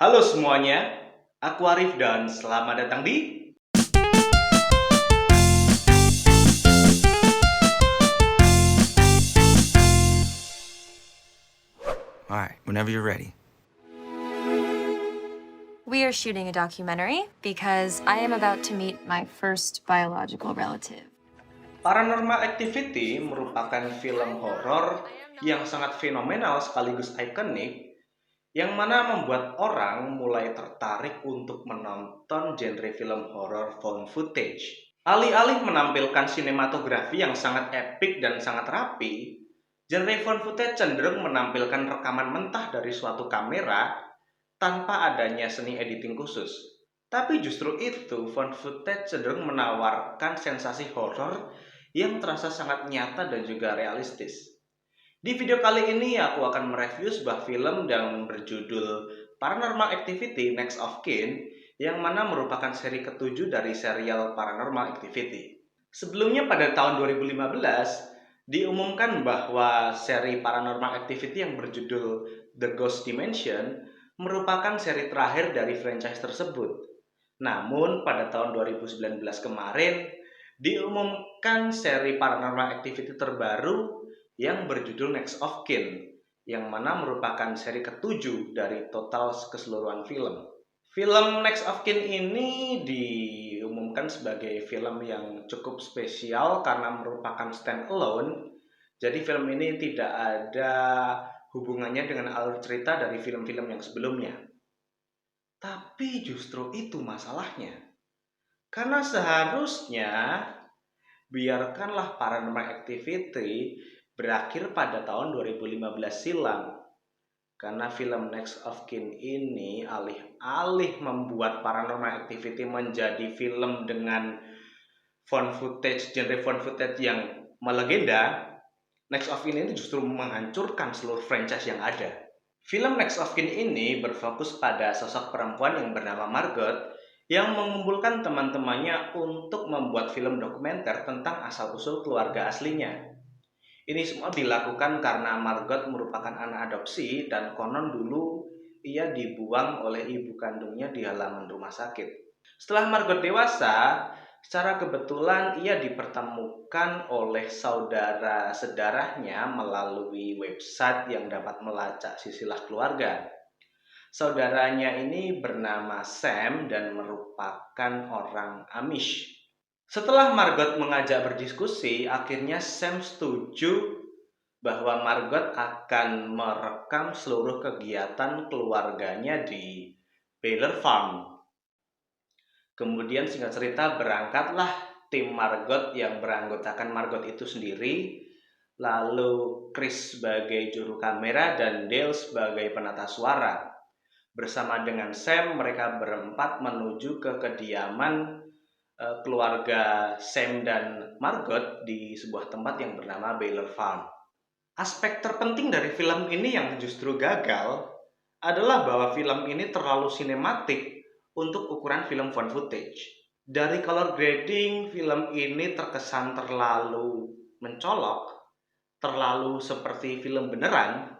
Halo semuanya, aku Arif dan selamat datang di All right, whenever you're ready. We are shooting a documentary because I am about to meet my first biological relative. Paranormal Activity merupakan film horor yang sangat fenomenal sekaligus ikonik yang mana membuat orang mulai tertarik untuk menonton genre film horor found footage. Alih-alih menampilkan sinematografi yang sangat epik dan sangat rapi, genre found footage cenderung menampilkan rekaman mentah dari suatu kamera tanpa adanya seni editing khusus. Tapi justru itu, found footage cenderung menawarkan sensasi horor yang terasa sangat nyata dan juga realistis. Di video kali ini aku akan mereview sebuah film yang berjudul Paranormal Activity Next of Kin yang mana merupakan seri ketujuh dari serial Paranormal Activity. Sebelumnya pada tahun 2015 diumumkan bahwa seri Paranormal Activity yang berjudul The Ghost Dimension merupakan seri terakhir dari franchise tersebut. Namun pada tahun 2019 kemarin diumumkan seri Paranormal Activity terbaru yang berjudul Next of Kin, yang mana merupakan seri ketujuh dari total keseluruhan film. Film Next of Kin ini diumumkan sebagai film yang cukup spesial karena merupakan standalone. Jadi film ini tidak ada hubungannya dengan alur cerita dari film-film yang sebelumnya. Tapi justru itu masalahnya. Karena seharusnya biarkanlah Paranormal Activity berakhir pada tahun 2015 silam. Karena film Next of Kin ini alih-alih membuat Paranormal Activity menjadi film dengan genre found footage yang melegenda, Next of Kin ini justru menghancurkan seluruh franchise yang ada. Film Next of Kin ini berfokus pada sosok perempuan yang bernama Margot yang mengumpulkan teman-temannya untuk membuat film dokumenter tentang asal-usul keluarga aslinya. Ini semua dilakukan karena Margot merupakan anak adopsi dan konon dulu ia dibuang oleh ibu kandungnya di halaman rumah sakit. Setelah Margot dewasa, secara kebetulan ia dipertemukan oleh saudara sedarahnya melalui website yang dapat melacak silsilah keluarga. Saudaranya ini bernama Sam dan merupakan orang Amish. Setelah Margot mengajak berdiskusi, akhirnya Sam setuju bahwa Margot akan merekam seluruh kegiatan keluarganya di Baylor Farm. Kemudian singkat cerita berangkatlah tim Margot yang beranggotakan Margot itu sendiri, lalu Chris sebagai juru kamera dan Dale sebagai penata suara. Bersama dengan Sam, mereka berempat menuju ke kediaman keluarga Sam dan Margot di sebuah tempat yang bernama Baylor Farm. Aspek terpenting dari film ini yang justru gagal adalah bahwa film ini terlalu sinematik untuk ukuran film found footage. Dari color grading, film ini terkesan terlalu mencolok, terlalu seperti film beneran.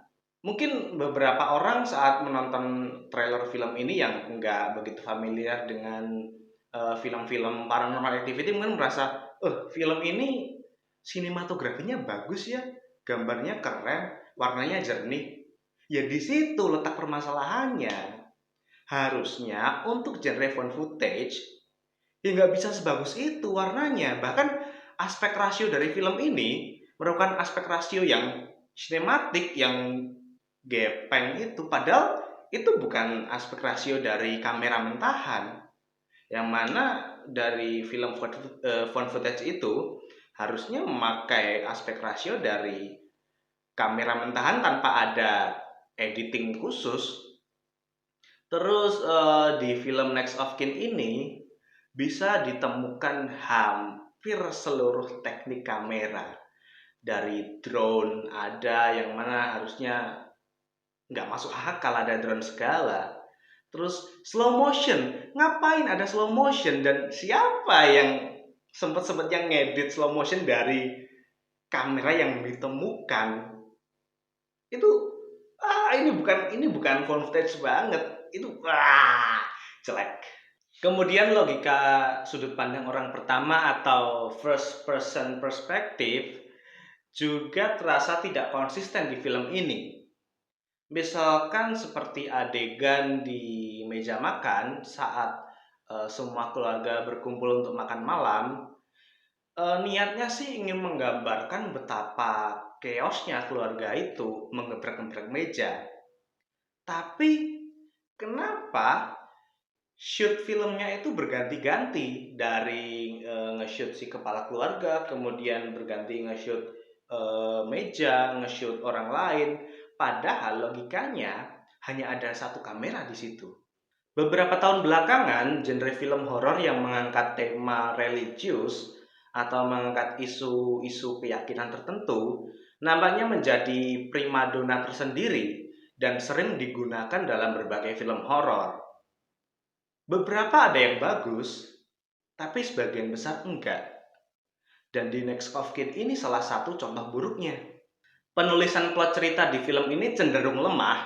Mungkin beberapa orang saat menonton trailer film ini yang nggak begitu familiar dengan film-film Paranormal Activity mungkin merasa, film ini sinematografinya bagus ya, gambarnya keren, warnanya jernih. Ya di situ letak permasalahannya. Harusnya untuk genre found footage, ya nggak bisa sebagus itu warnanya. Bahkan aspek rasio dari film ini merupakan aspek rasio yang sinematik, yang gepeng itu. Padahal itu bukan aspek rasio dari kamera mentahan. Yang mana dari film found footage itu harusnya memakai aspek rasio dari kamera mentahan tanpa ada editing khusus. Terus di film Next of Kin ini bisa ditemukan hampir seluruh teknik kamera. Dari drone ada yang mana harusnya nggak masuk akal ada drone segala. Terus slow motion, ngapain ada slow motion dan siapa yang sempat yang ngedit slow motion dari kamera yang ditemukan? Itu ini bukan found footage banget. itu wah, jelek. Kemudian logika sudut pandang orang pertama atau first person perspective juga terasa tidak konsisten di film ini. Misalkan seperti adegan di meja makan saat semua keluarga berkumpul untuk makan malam, niatnya sih ingin menggambarkan betapa chaosnya keluarga itu menggebrak-gebrak meja. Tapi kenapa shoot filmnya itu berganti-ganti dari nge-shoot si kepala keluarga, kemudian berganti nge-shoot meja, nge-shoot orang lain. Padahal logikanya hanya ada satu kamera di situ. Beberapa tahun belakangan, genre film horor yang mengangkat tema religius atau mengangkat isu-isu keyakinan tertentu nampaknya menjadi primadona tersendiri dan sering digunakan dalam berbagai film horor. Beberapa ada yang bagus, tapi sebagian besar enggak. Dan The Next of Kin ini salah satu contoh buruknya. Penulisan plot cerita di film ini cenderung lemah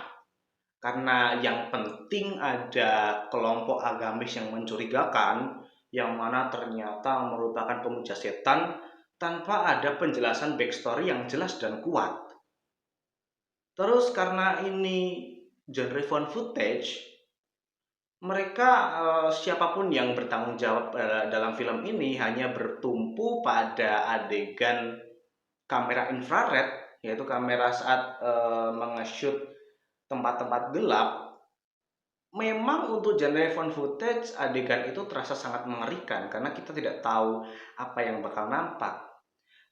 karena yang penting ada kelompok agamis yang mencurigakan yang mana ternyata merupakan pemuja setan tanpa ada penjelasan backstory yang jelas dan kuat. Terus karena ini genre found footage, mereka siapapun yang bertanggung jawab dalam film ini hanya bertumpu pada adegan kamera infrared, yaitu kamera saat menge-shoot tempat-tempat gelap. Memang untuk genre found footage adegan itu terasa sangat mengerikan karena kita tidak tahu apa yang bakal nampak.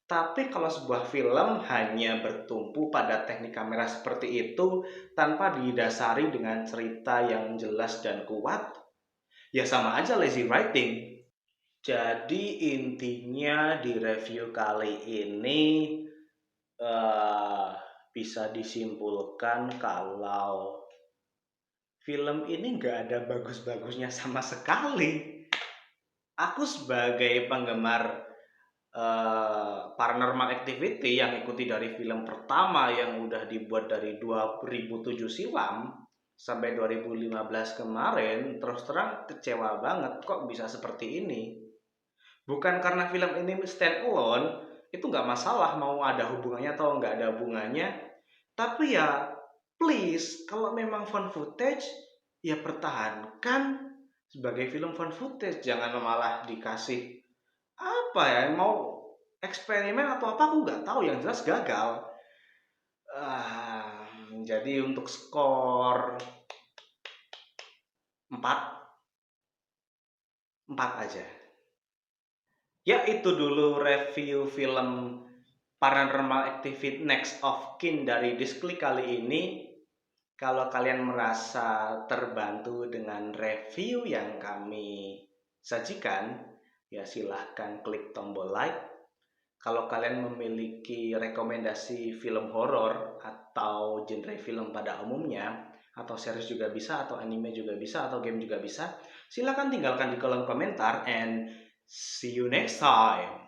Tapi kalau sebuah film hanya bertumpu pada teknik kamera seperti itu tanpa didasari dengan cerita yang jelas dan kuat, ya sama aja lazy writing. Jadi intinya di review kali ini bisa disimpulkan kalau film ini nggak ada bagus-bagusnya sama sekali. Aku sebagai penggemar Paranormal Activity yang ikuti dari film pertama yang udah dibuat dari 2007 silam sampai 2015 kemarin, terus terang kecewa banget kok bisa seperti ini. Bukan karena film ini stand alone, itu nggak masalah mau ada hubungannya atau nggak ada hubungannya. Tapi ya please, kalau memang found footage, ya pertahankan sebagai film found footage. Jangan malah dikasih apa ya, mau eksperimen atau apa aku nggak tahu, yang jelas gagal. Jadi untuk skor 4 aja. Ya itu dulu review film Paranormal Activity Next of Kin dari Disclick kali ini. Kalau kalian merasa terbantu dengan review yang kami sajikan, ya silahkan klik tombol like. Kalau kalian memiliki rekomendasi film horor atau genre film pada umumnya, atau series juga bisa, atau anime juga bisa, atau game juga bisa, silahkan tinggalkan di kolom komentar and see you next time.